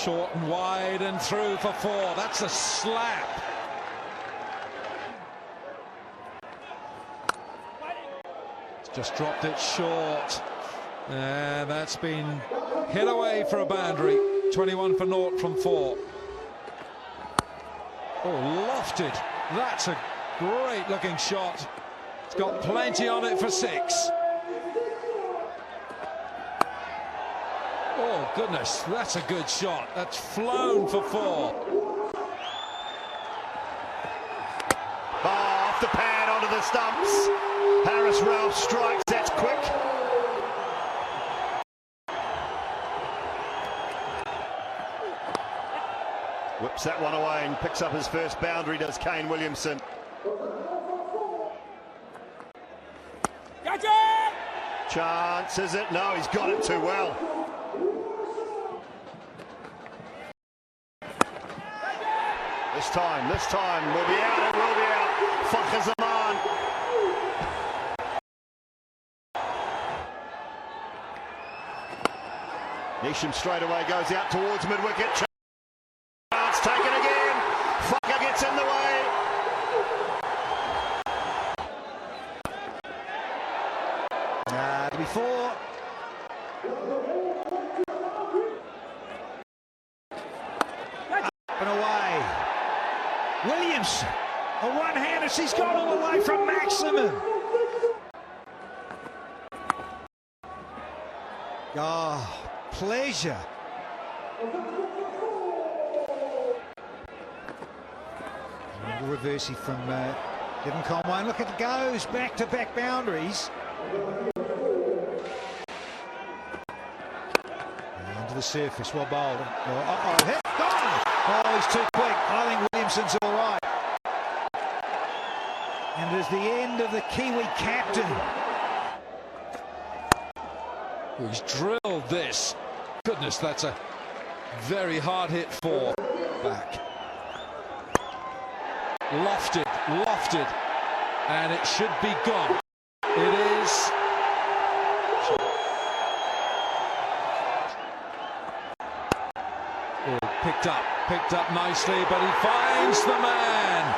Short and wide and through for 4. That's a slap. Just dropped it short. And that's been hit away for a boundary. 21 for naught from 4. Oh, lofted. That's a great looking shot. It's got plenty on it for 6. Oh, goodness, that's a good shot. That's flown for 4. Off the pad onto the stumps. Harris Ralph strikes. That's quick. Whips that one away and picks up his first boundary, does Kane Williamson. Gotcha! Chance, is it? No, he's got it too well. This time, we'll be out, it will be out. Fakhr Zaman. Neesham straight away goes out towards mid-wicket. Chance taken again. Fakhr gets in the way. Before. Up and away. Williamson, a one-hander, she's gone all the way from maximum. Oh, pleasure. The reversey from Devon Conway. Look, it goes back-to-back boundaries. And to the surface, well bowled. Hit, gone! Oh, he's too quick. I think Williamson's all right. And it's the end of the Kiwi captain. He's drilled this. Goodness, that's a very hard hit 4. Back. Lofted, and it should be gone. It is. Oh, picked up nicely, but he finds the man.